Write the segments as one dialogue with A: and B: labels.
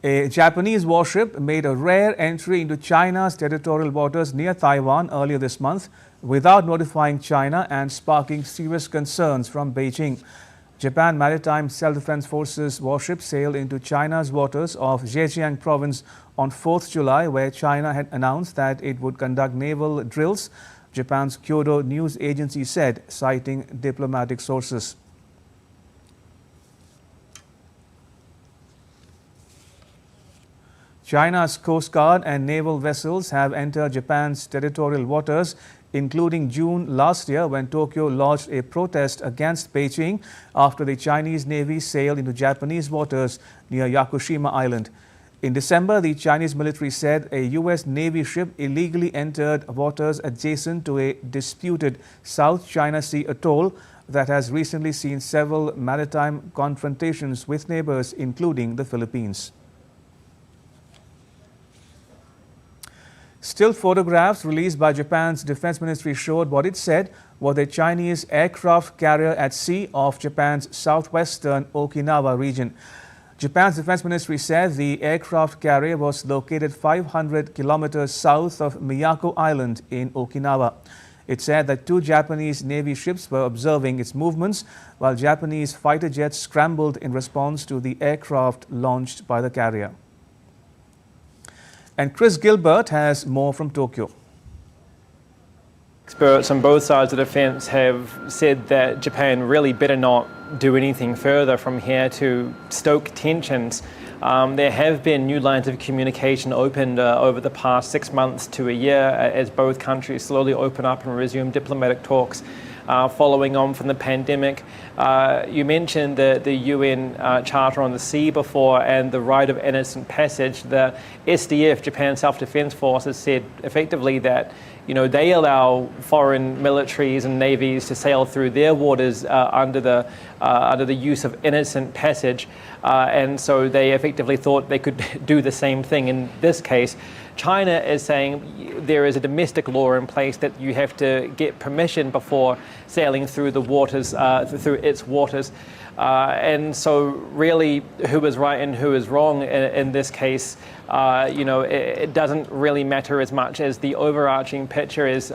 A: A Japanese warship made a rare entry into China's territorial waters near Taiwan earlier this month without notifying China and sparking serious concerns from Beijing. Japan Maritime Self-Defense Forces warship sailed into China's waters of Zhejiang province on 4th July, where China had announced that it would conduct naval drills, Japan's Kyodo news agency said, citing diplomatic sources. China's Coast Guard and naval vessels have entered Japan's territorial waters, including June last year when Tokyo lodged a protest against Beijing after the Chinese Navy sailed into Japanese waters near Yakushima Island. In December, the Chinese military said a U.S. Navy ship illegally entered waters adjacent to a disputed South China Sea atoll that has recently seen several maritime confrontations with neighbors, including the Philippines. Still photographs released by Japan's defense ministry showed what it said was a Chinese aircraft carrier at sea off Japan's southwestern Okinawa region. Japan's defense ministry said the aircraft carrier was located 500 kilometers south of Miyako Island in Okinawa. It said that 2 Japanese Navy ships were observing its movements while Japanese fighter jets scrambled in response to the aircraft launched by the carrier. And Chris Gilbert has more from Tokyo.
B: Experts on both sides of the fence have said that Japan really better not do anything further from here to stoke tensions. There have been new lines of communication opened over the past 6 months to a year as both countries slowly open up and resume diplomatic talks. Following on from the pandemic. You mentioned the UN Charter on the Sea before and the right of innocent passage. The SDF, Japan Self-Defense Force, has said effectively that they allow foreign militaries and navies to sail through their waters under the use of innocent passage, and so they effectively thought they could do the same thing. In this case, China is saying there is a domestic law in place that you have to get permission before sailing through the waters, through its waters. And so really who is right and who is wrong in this case, it doesn't really matter as much as the overarching picture is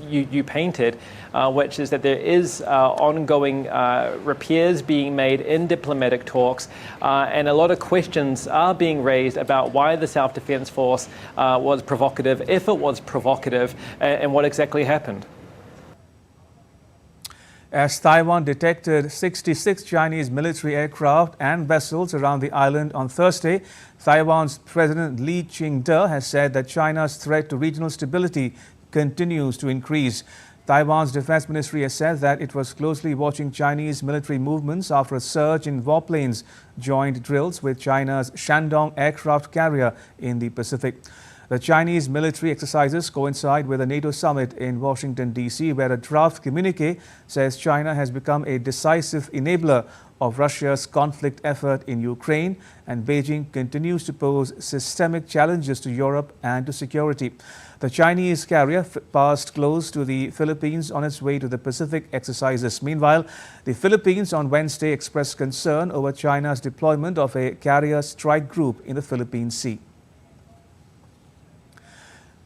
B: you painted, which is that there is ongoing repairs being made in diplomatic talks, and a lot of questions are being raised about why the Self-Defense Force was provocative, if it was provocative, and what exactly happened.
A: As Taiwan detected 66 Chinese military aircraft and vessels around the island on Thursday, Taiwan's President Lee Ching-te has said that China's threat to regional stability continues to increase. Taiwan's defense ministry has said that it was closely watching Chinese military movements after a surge in warplanes joined drills with China's Shandong aircraft carrier in the Pacific. The Chinese military exercises coincide with a NATO summit in Washington, D.C., where a draft communique says China has become a decisive enabler of Russia's conflict effort in Ukraine, and Beijing continues to pose systemic challenges to Europe and to security. The Chinese carrier passed close to the Philippines on its way to the Pacific exercises. Meanwhile, the Philippines on Wednesday expressed concern over China's deployment of a carrier strike group in the Philippine Sea.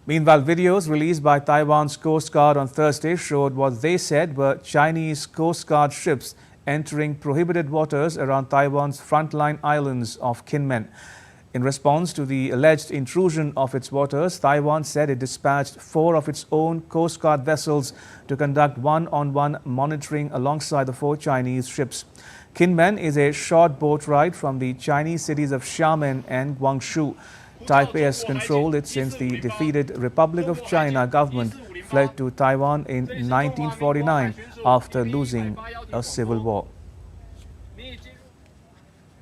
A: Meanwhile, videos released by Taiwan's Coast Guard on Thursday showed what they said were Chinese Coast Guard ships entering prohibited waters around Taiwan's frontline islands of Kinmen. In response to the alleged intrusion of its waters, Taiwan said it dispatched 4 of its own Coast Guard vessels to conduct one-on-one monitoring alongside the 4 Chinese ships. Kinmen is a short boat ride from the Chinese cities of Xiamen and Guangzhou. Taipei has controlled it since the defeated Republic of China government fled to Taiwan in 1949 after losing a civil war.